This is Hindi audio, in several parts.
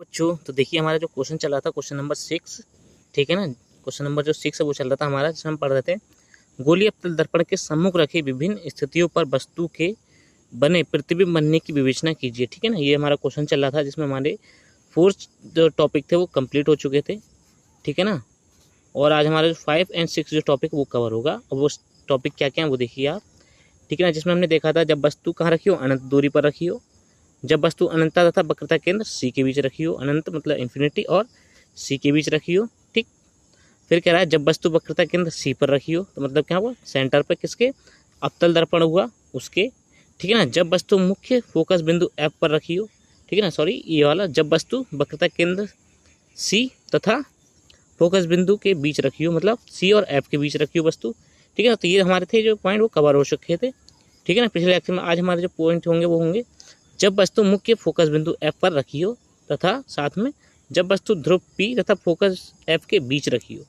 बच्चों, तो देखिए हमारा जो क्वेश्चन चल रहा था क्वेश्चन नंबर 6, ठीक है ना। क्वेश्चन नंबर जो 6 है वो चल रहा था हमारा, जिसमें हम पढ़ रहे थे गोलीय अवतल दर्पण के सम्मुख रखे विभिन्न स्थितियों पर वस्तु के बने प्रतिबिंब बनने की विवेचना कीजिए, ठीक है ना। ये हमारा क्वेश्चन चल रहा था जिसमें हमारे 4 जो टॉपिक थे वो कंप्लीट हो चुके थे, ठीक है ना। और आज हमारे 5 और 6 जो टॉपिक वो कवर होगा। और वो टॉपिक क्या क्या है वो देखिए आप, ठीक है ना। जिसमें हमने देखा था जब वस्तु कहाँ रखी हो, अनंत दूरी पर रखी हो। जब वस्तु अनंतता तथा वक्रता केंद्र सी के बीच रखी हो, अनंत मतलब इन्फिनिटी और सी के बीच रखी हो, ठीक। फिर कह रहा है जब वस्तु वक्रता केंद्र सी पर रखी हो, तो मतलब क्या हुआ, सेंटर पर किसके, अवतल दर्पण हुआ उसके, ठीक है ना। जब वस्तु मुख्य फोकस बिंदु एफ पर रखी हो, ठीक है ना, सॉरी ये वाला, जब वस्तु वक्रता केंद्र सी तथा फोकस बिंदु के बीच रखी हो, मतलब सी और एफ के बीच रखी हो वस्तु, ठीक है ना। तो ये हमारे थे जो पॉइंट वो कवर हो चुके थे, ठीक है ना, पिछले लेक्चर में। आज हमारे जो पॉइंट होंगे वो होंगे जब वस्तु मुख्य फोकस बिंदु एफ पर रखी हो तथा साथ में जब वस्तु ध्रुव पी तथा फोकस एफ के बीच रखी हो,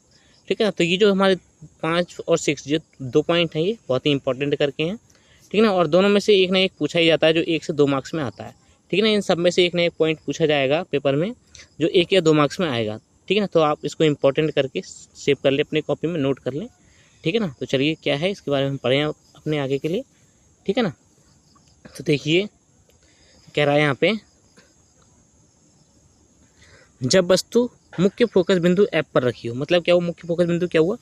ठीक है ना। तो ये जो हमारे 5 और 6 जो 2 पॉइंट हैं ये बहुत ही इंपॉर्टेंट करके हैं, ठीक है ना। और दोनों में से एक ना एक पूछा ही जाता है जो 1 से 2 मार्क्स में आता है, ठीक है ना। इन सब में से एक ना एक पॉइंट पूछा जाएगा पेपर में जो 1 या 2 मार्क्स में आएगा, ठीक है ना। तो आप इसको इंपॉर्टेंट करके सेव कर लें, अपनी कॉपी में नोट कर लें, ठीक है ना। तो चलिए क्या है इसके बारे में हम पढ़ें अपने आगे के लिए, ठीक है ना। तो देखिए कह रहा है यहाँ पे जब वस्तु मुख्य फोकस बिंदु एफ पर रखी हो, मतलब क्या वो मुख्य फोकस बिंदु क्या हुआ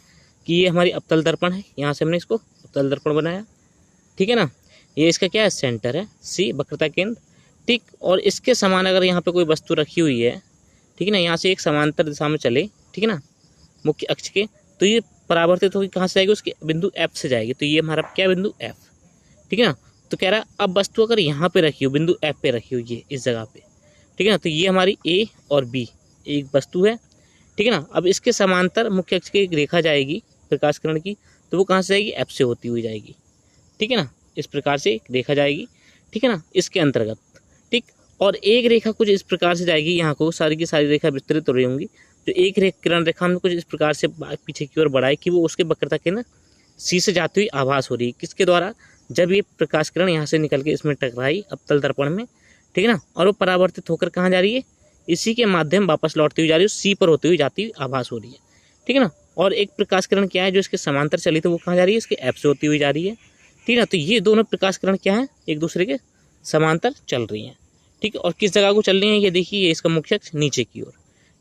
कि ये हमारी अवतल दर्पण है, यहाँ से हमने इसको अवतल दर्पण बनाया, ठीक है ना। ये इसका क्या है, सेंटर है, सी वक्रता केंद्र, ठीक। और इसके समान अगर यहाँ पे कोई वस्तु रखी हुई है, ठीक है ना, यहाँ से एक समांतर दिशा में चले, ठीक है ना, मुख्य अक्ष के, तो ये परावर्तित होकर कहाँ से जाएगी, उसके बिंदु एफ से जाएगी। तो ये हमारा क्या बिंदु एफ, ठीक है ना। तो कह रहा है अब वस्तु अगर यहाँ पे रखी हो, बिंदु एफ पे रखी हुई है इस जगह पे, ठीक है ना, तो ये हमारी ए और बी एक वस्तु है, ठीक है ना। अब इसके समांतर मुख्य अक्ष की एक रेखा जाएगी प्रकाश किरण की, तो वो कहाँ से जाएगी, एफ से होती हुई जाएगी, ठीक है ना। इस प्रकार से एक रेखा जाएगी, ठीक है ना, इसके अंतर्गत, ठीक। और एक रेखा कुछ इस प्रकार से जाएगी, यहाँ को सारी की सारी रेखा विस्तृत हो रही होंगी, जो एक किरण रेखा हमने कुछ इस प्रकार से पीछे की ओर बढ़ाई कि वो उसके वक्रता केंद्र सी से जाती हुई आभास हो रही है, किसके द्वारा, जब ये प्रकाश किरण यहाँ से निकल के इसमें टकराई अवतल दर्पण में, ठीक है ना, और वो परावर्तित होकर कहाँ जा रही है, इसी के माध्यम वापस लौटती हुई जा रही है, सी पर होती हुई जाती हुई आभास हो रही है, ठीक है ना। और एक प्रकाश किरण क्या है जो इसके समांतर चली, तो वो कहाँ जा रही है, इसके एफ से होती हुई जा रही है, ठीक है ना। तो ये दोनों प्रकाश किरण क्या है, एक दूसरे के समांतर चल रही हैं, ठीक है। और किस जगह को चल रही हैं, ये देखिए, ये इसका मुख्य अक्ष नीचे की ओर,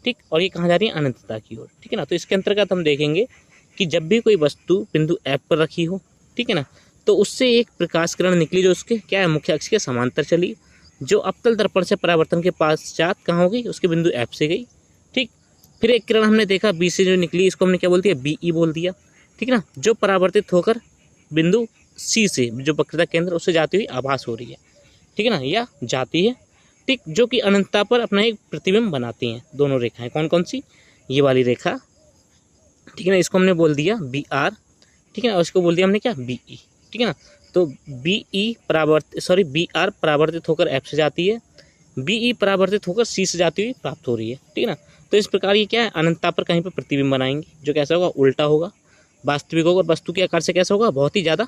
ठीक। और ये कहाँ जा रही है, अनंतता की ओर, ठीक है ना। तो इसके अंतर्गत हम देखेंगे कि जब भी कोई वस्तु बिंदु एफ पर रखी हो, ठीक है ना, तो उससे एक प्रकाश किरण निकली जो उसके क्या है, मुख्य अक्ष के समांतर चली, जो अवतल दर्पण से परावर्तन के पश्चात कहाँ हो गई, उसके बिंदु एफ से गई, ठीक। फिर एक किरण हमने देखा बी से जो निकली, इसको हमने क्या बोल दिया, बीई बोल दिया, ठीक है ना, जो परावर्तित होकर बिंदु सी से जो वक्रता केंद्र उससे जाती हुई आभास हो रही है, ठीक है ना, या जाती है, ठीक, जो कि अनंतता पर अपना एक प्रतिबिंब बनाती हैं दोनों रेखाएं। कौन कौन सी, ये वाली रेखा, ठीक है ना, इसको हमने बोल दिया बी आर, ठीक है ना, और इसको बोल दिया हमने क्या, बीई, ठीक है ना। तो बी आर परावर्तित होकर एफ से जाती है, बीई परावर्तित होकर सी से जाती हुई प्राप्त हो रही है, ठीक है ना। तो इस प्रकार ये क्या है, अनंतता पर कहीं पर प्रतिबिंब बनाएंगे जो कैसा होगा, उल्टा होगा, वास्तविक होगा, और वस्तु के आकार से कैसा होगा, बहुत ही ज़्यादा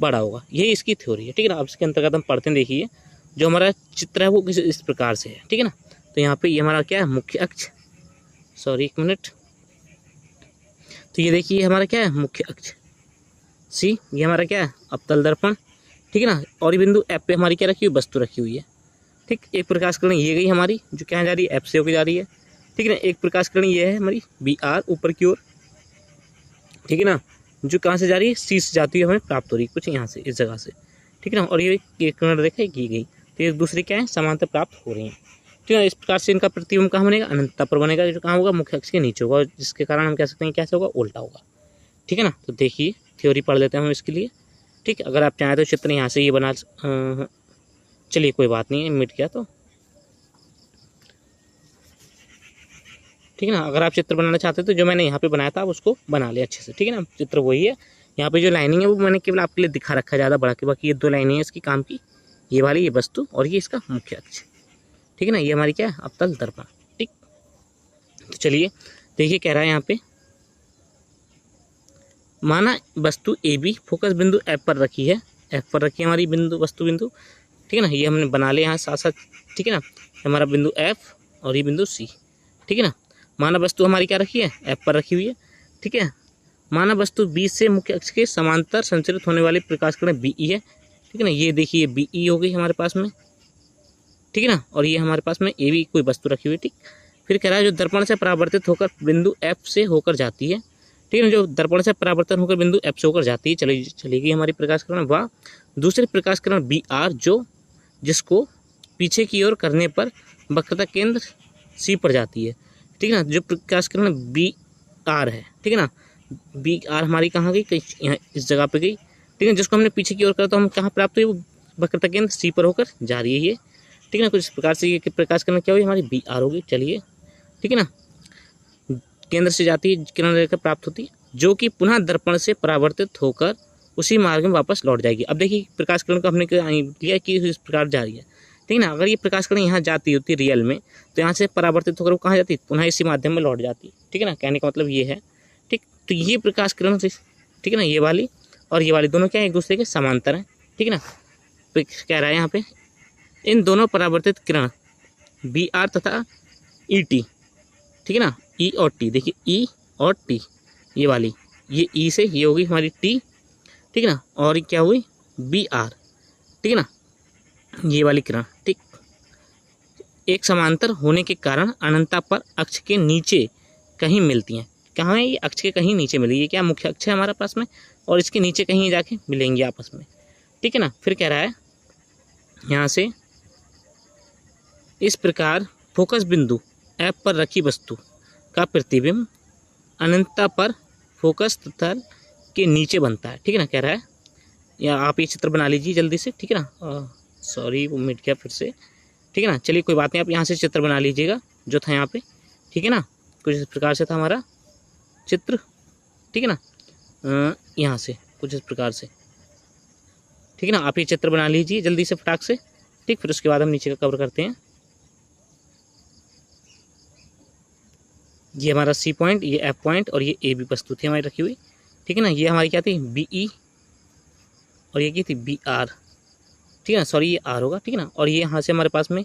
बड़ा होगा। यही इसकी थ्योरी है, ठीक है ना। अब इसके अंतर्गत हम पढ़ते हैं, देखिए जो हमारा चित्र है वो किस इस प्रकार से है, ठीक है ना। तो यहाँ पे ये हमारा क्या है, मुख्य अक्ष, सॉरी एक मिनट, तो ये देखिए हमारा क्या है, मुख्य अक्ष सी, ये हमारा क्या है, अवतल दर्पण, ठीक है ना। और ये बिंदु एफ पे हमारी क्या रखी हुई, वस्तु रखी हुई है, ठीक। एक प्रकाश किरण ये गई हमारी जो क्या जा रही है, एफ से होकर जा रही है, ठीक है ना। एक प्रकाश किरण ये है हमारी बी आर ऊपर की ओर, ठीक है ना, जो कहाँ से जा रही है, सी से जाती हुई हमें प्राप्त हो रही है, कुछ यहाँ से इस जगह से, ठीक है ना। और ये किरण रेखा की गई, तो ये दूसरी क्या है, समांतर प्राप्त हो रही है, ठीक है। इस प्रकार से इनका प्रतिबिंब कहाँ बनेगा, अनंतता पर बनेगा, जो कहाँ होगा, मुख्य अक्ष के नीचे होगा, जिसके कारण हम कह सकते हैं कैसे होगा, उल्टा होगा, ठीक है ना। तो देखिए थ्योरी पढ़ लेते हैं हम इसके लिए, ठीक। अगर आप चाहें तो चित्र यहाँ से ये बना, चलिए कोई बात नहीं है, मिट गया तो, ठीक है ना। अगर आप चित्र बनाना चाहते हो तो जो मैंने यहाँ पे बनाया था आप उसको बना ले अच्छे से, ठीक है ना। चित्र वही है, यहाँ पे जो लाइनिंग है वो मैंने केवल आपके लिए दिखा रखा है ज़्यादा बड़ा के, बाकी ये 2 लाइनिंग है इसकी काम की, ये वाली, ये वस्तु, और ये इसका मुख्य अक्ष, ठीक है ना। ये हमारी क्या है, अवतल दर्पण, ठीक। तो चलिए देखिए कह रहा है यहाँ पे, माना वस्तु ए बी फोकस बिंदु एफ पर रखी है, एफ पर रखी है हमारी बिंदु वस्तु बिंदु, ठीक है ना। ये हमने बना लिया यहाँ साथ साथ, ठीक है ना, हमारा बिंदु एफ और ये बिंदु सी, ठीक है ना। मानव वस्तु हमारी क्या रखी है, एफ पर रखी हुई है, ठीक है। मानव वस्तु बी से मुख्य अक्ष के समांतर संचरित होने वाले प्रकाश किरण बीई है, ठीक है ना। ये देखिए बीई हो गई हमारे पास में, ठीक है ना। और ये हमारे पास में ए भी कोई वस्तु रखी हुई, ठीक। फिर कह रहा है जो दर्पण से परावर्तित होकर बिंदु एफ से होकर जाती है, ठीक है ना। जो दर्पण से परावर्तन होकर बिंदु एफ से होकर जाती है, चलेगी हमारी प्रकाश किरण, वह दूसरी प्रकाश किरण बी आर जिसको पीछे की ओर करने पर वक्रता केंद्र सी पर जाती है, ठीक है ना। जो प्रकाश किरण बी आर है, ठीक है ना, बी आर हमारी कहाँ गई, कहीं यहाँ इस जगह पे गई, ठीक है। जिसको हमने पीछे की ओर करा तो हम कहाँ प्राप्त हुई, वो वक्रता केंद्र सी पर होकर जा रही है ये, ठीक है ना। कुछ इस प्रकार से ये प्रकाश किरण क्या हुई, हमारी बी आर होगी, चलिए, ठीक है ना। केंद्र से जाती है किरण रेखा प्राप्त होती है, जो कि पुनः दर्पण से परावर्तित होकर उसी मार्ग में वापस लौट जाएगी। अब देखिए प्रकाश किरण को हमने लिया कि इस प्रकार जा रही है, ठीक है ना। अगर ये प्रकाश किरण यहाँ जाती होती रियल में, तो यहाँ से परावर्तित होकर वो कहाँ जाती, पुनः इसी माध्यम में लौट जाती, ठीक है ना। कहने का मतलब ये है, ठीक। तो ये प्रकाश किरण से, ठीक है ना, ये वाली और ये वाली दोनों क्या है, एक दूसरे के समांतर हैं, ठीक है ना। कह रहा है यहाँ पे इन दोनों परावर्तित किरण बी आर तथा ई टी, ठीक है ना, ई और टी, देखिए ई और टी, ये वाली, ये ई से ये होगी हमारी टी, ठीक है ना, और क्या हुई बी आर, ठीक है ना, ये वाली किरण, ठीक। एक समांतर होने के कारण अनंतता पर अक्ष के नीचे कहीं मिलती हैं। कहाँ है ये, अक्ष के कहीं नीचे मिली, ये क्या मुख्य अक्ष है हमारे पास में, और इसके नीचे कहीं जाके मिलेंगे आपस में, ठीक है ना। फिर कह रहा है यहाँ से इस प्रकार फोकस बिंदु एफ पर रखी वस्तु का प्रतिबिंब अनंतता पर फोकस तल के नीचे बनता है, ठीक है ना। कह रहा है या आप ये चित्र बना लीजिए जल्दी से, ठीक है ना। सॉरी वो मिट गया फिर से, ठीक है ना। चलिए कोई बात नहीं, आप यहाँ से चित्र बना लीजिएगा जो था यहाँ पे, ठीक है ना। कुछ इस प्रकार से था हमारा चित्र, ठीक है ना, यहाँ से कुछ इस प्रकार से, ठीक है ना। आप ये चित्र बना लीजिए जल्दी से फटाक से, ठीक। फिर उसके बाद हम नीचे का कवर करते हैं। ये हमारा सी पॉइंट, ये एफ पॉइंट और ये ए बी वस्तु थी हमारी रखी हुई, ठीक है ना। ये हमारी क्या थी बी ई और ये क्या थी बी आर, ठीक है ना। सॉरी ये आर होगा, ठीक है ना। और ये यहाँ से हमारे पास में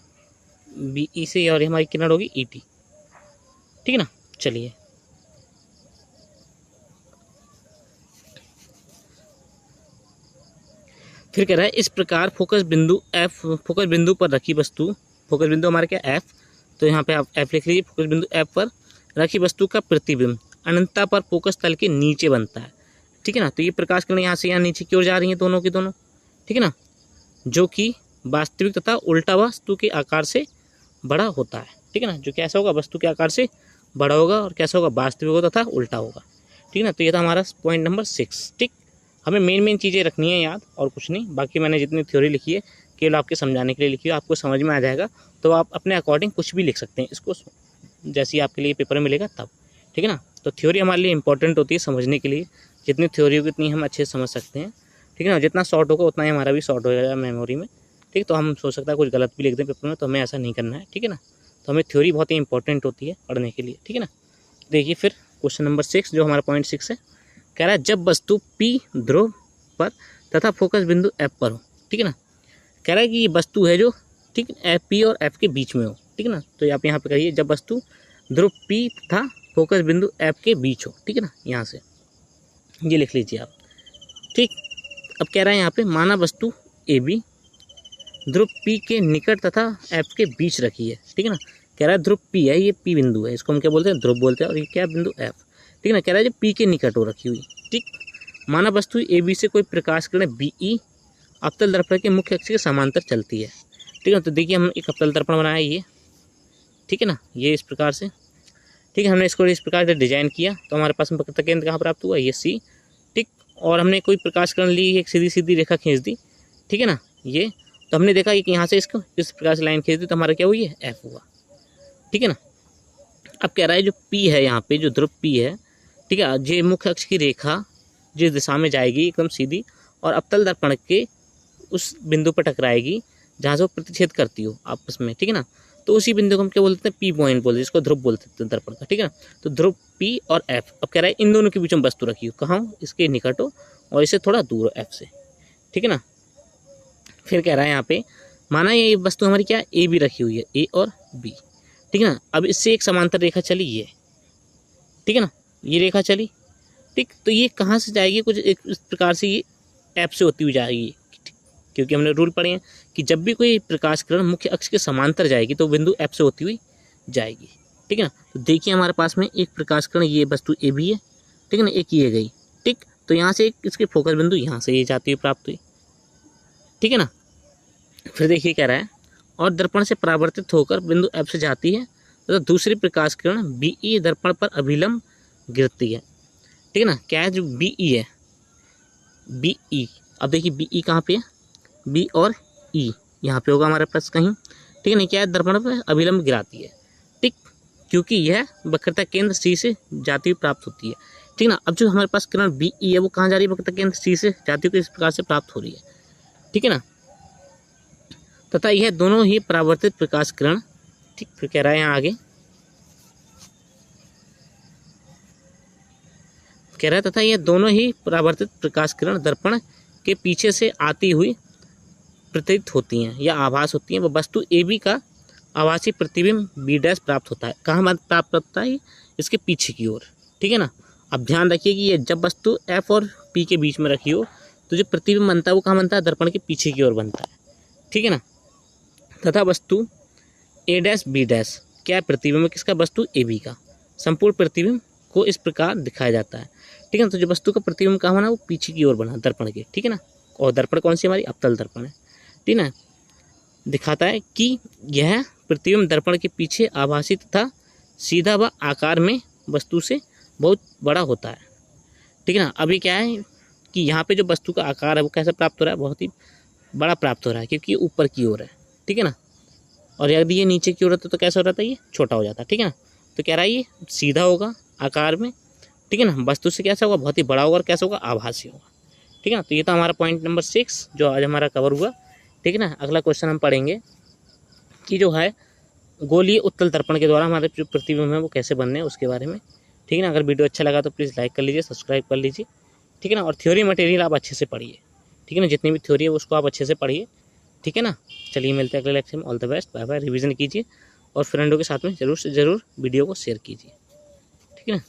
बी ई से और ये हमारी किरण होगी ई टी, ठीक है ना। चलिए फिर कह रहा है इस प्रकार फोकस बिंदु पर रखी वस्तु, फोकस बिंदु हमारा क्या एफ, तो यहाँ पे आप एफ लिख लीजिए। फोकस बिंदु एफ पर रखी वस्तु का प्रतिबिंब अनंतता पर फोकस तल के नीचे बनता है, ठीक है ना। तो ये प्रकाश किरण यहाँ से यहाँ नीचे की ओर जा रही है दोनों की दोनों, ठीक है ना, जो कि वास्तविक तथा उल्टा वस्तु के आकार से बड़ा होता है, ठीक है ना। जो कैसा होगा, वस्तु के आकार से बड़ा होगा, और कैसा होगा, वास्तविक होगा तथा उल्टा होगा, ठीक है ना। तो ये था हमारा पॉइंट नंबर 6, ठीक। हमें मेन चीज़ें रखनी है याद, और कुछ नहीं। बाकी मैंने जितनी थ्योरी लिखी है केवल आपके समझाने के लिए लिखी है, आपको समझ में आ जाएगा तो आप अपने अकॉर्डिंग कुछ भी लिख सकते हैं इसको, जैसे ही आपके लिए पेपर में मिलेगा तब, ठीक है ना। तो थ्योरी हमारे लिए इंपॉर्टेंट होती है समझने के लिए, जितनी थ्योरी होगी उतनी हम अच्छे से समझ सकते हैं, ठीक है ना। जितना शॉर्ट होगा उतना ही हमारा भी शॉर्ट हो जाएगा मेमोरी में, ठीक। तो हम सोच सकते हैं कुछ गलत भी लिख दें पेपर में, तो हमें ऐसा नहीं करना है, ठीक है ना। तो हमें थ्योरी बहुत ही इंपॉर्टेंट होती है पढ़ने के लिए, ठीक है ना। देखिए फिर क्वेश्चन नंबर 6 जो हमारा पॉइंट 6 है, कह रहा है जब वस्तु पी ध्रुव पर तथा फोकस बिंदु एफ पर हो, ठीक है ना। कह रहा है कि ये वस्तु है जो, ठीक, एफ पी और एफ के बीच में हो, ठीक है ना। तो आप यहाँ पे करिए जब वस्तु ध्रुव पी तथा फोकस बिंदु एफ के बीच हो, ठीक है ना। यहाँ से ये लिख लीजिए आप, ठीक। अब कह रहा है यहाँ पे माना वस्तु ए बी ध्रुव पी के निकट तथा एफ के बीच रखी है, ठीक है ना। कह रहा है ध्रुव पी है, ये पी बिंदु है, इसको हम क्या बोलते हैं, ध्रुव बोलते हैं, और ये क्या बिंदु एफ, ठीक है ना। कह रहा है जो पी के निकट हो रखी हुई, ठीक। माना वस्तु ए बी से कोई प्रकाश किरण बी ई अवतल दर्पण के मुख्य अक्ष के समांतर चलती है, ठीक है। तो देखिए हम एक अवतल दर्पण बनाया ये, ठीक है ना, ये इस प्रकार से, ठीक है। हमने इसको इस प्रकार से डिजाइन किया, तो हमारे पास में वक्रता केंद्र कहाँ प्राप्त हुआ, ये सी, ठीक। और हमने कोई प्रकाश किरण ली, एक सीधी सीधी रेखा खींच दी, ठीक है ना, ये। तो हमने देखा कि यहाँ से इसको इस प्रकार से लाइन खींच दी, तो हमारा क्या हुई है, एफ हुआ, ठीक है ना। अब कह रहा है जो पी है यहाँ पे, जो ध्रुव पी है, ठीक है, ये मुख्य अक्ष की रेखा जिस दिशा में जाएगी एकदम सीधी, और अवतल दर्पण के उस बिंदु पर टकराएगी जहाँ से वो प्रतिच्छेद करती हो आपस में, ठीक है ना। तो उसी बिंदु को हम क्या बोलते हैं, पी पॉइंट बोलते हैं, जिसको ध्रुव बोलते हैं दर्पण का, ठीक है ना। तो ध्रुव पी और एफ, अब कह रहा है इन दोनों के बीच में वस्तु रखी हो, कहाँ हो, इसके निकट हो और इससे थोड़ा दूर हो एफ से, ठीक है ना। फिर कह रहा है यहाँ पे माना ये वस्तु हमारी क्या ए बी रखी हुई है, ए और बी, ठीक है ना। अब इससे एक समांतर रेखा चली ये, ठीक है ना, ये रेखा चली, ठीक। तो ये कहाँ से जाएगी, कुछ एक इस प्रकार से ये ऐप से होती हुई जाएगी, क्योंकि हमने रूल पढ़े हैं कि जब भी कोई प्रकाश किरण मुख्य अक्ष के समांतर जाएगी तो बिंदु ऐप से होती हुई जाएगी, ठीक है ना। तो देखिए हमारे पास में एक प्रकाश किरण ये वस्तु ए भी है, ठीक है ना, एक ये गई, ठीक। तो यहाँ से एक इसके फोकस बिंदु यहाँ से ये जाती हुई प्राप्त हुई, ठीक है ना। फिर देखिए क्या रहा है, और दर्पण से परावर्तित होकर बिंदु एफ से जाती है तथा तो दूसरी प्रकाश किरण बीई दर्पण पर अभिलंब गिरती है, ठीक है ना। क्या है जो बीई है, बीई, अब देखिए बीई कहाँ पे है, बी और ई यहाँ पे होगा हमारे पास कहीं, ठीक है ना। क्या है, दर्पण पर अभिलंब गिराती है, ठीक, क्योंकि यह वक्रता केंद्र सी से जाती हुई प्राप्त होती है, ठीक ना। अब जो हमारे पास किरण बीई है वो कहाँ जा रही है, वक्रता केंद्र सी से जाती हुई इस प्रकार से प्राप्त हो रही है, ठीक है ना। तथा यह दोनों ही परावर्तित प्रकाश किरण, ठीक, फिर कह रहा है यहाँ आगे, कह रहा है तथा यह दोनों ही परावर्तित प्रकाश किरण दर्पण के पीछे से आती हुई प्रतीत होती हैं या आभास होती हैं। वह वस्तु ए बी का आभासी प्रतिबिंब बी डैश प्राप्त होता है। कहाँ प्राप्त होता है, इसके पीछे की ओर, ठीक है ना। अब ध्यान रखिए कि ये जब वस्तु एफ और पी के बीच में रखी हो तो जो प्रतिबिंब बनता है वो कहाँ बनता है, दर्पण के पीछे की ओर बनता है, ठीक है ना। तथा वस्तु ए डैश बी डैश, क्या प्रतिबिंब किसका, वस्तु ए बी का। संपूर्ण प्रतिबिंब को इस प्रकार दिखाया जाता है, ठीक है ना। तो जो वस्तु का प्रतिबिंब कहाँ बना, वो पीछे की ओर बना दर्पण के, ठीक है ना। और दर्पण कौन सी हमारी, अवतल दर्पण है, ठीक है ना। दिखाता है कि यह प्रतिबिंब दर्पण के पीछे आभासी तथा सीधा व आकार में वस्तु से बहुत बड़ा होता है, ठीक है ना। अभी क्या है कि यहाँ पे जो वस्तु का आकार है वो कैसे प्राप्त हो रहा है, बहुत ही बड़ा प्राप्त हो रहा है, क्योंकि ऊपर की ओर है, ठीक है ना। और यदि ये नीचे की ओर होता तो कैसा हो जाता है, ये छोटा हो जाता, ठीक है ना। तो कह रहा है ये सीधा होगा आकार में, ठीक है ना, वस्तु से कैसा होगा, बहुत ही बड़ा होगा, और कैसा होगा, आभासी होगा, ठीक है ना। तो ये तो हमारा पॉइंट नंबर 6 जो आज हमारा कवर हुआ, ठीक है ना। अगला क्वेश्चन हम पढ़ेंगे कि जो है गोलीय उत्तल दर्पण के द्वारा हमारे जो प्रतिबिंब है वो कैसे बनने हैं उसके बारे में, ठीक है ना। अगर वीडियो अच्छा लगा तो प्लीज़ लाइक कर लीजिए, सब्सक्राइब कर लीजिए, ठीक है ना। और थ्योरी मटेरियल आप अच्छे से पढ़िए, ठीक है ना, जितनी भी थ्योरी है उसको आप अच्छे से पढ़िए, ठीक है ना। चलिए मिलते हैं अगले लेक्चर में, all the best, bye bye. Revision कीजिए और फ्रेंडों के साथ में ज़रूर से ज़रूर वीडियो को शेयर कीजिए, ठीक है ना।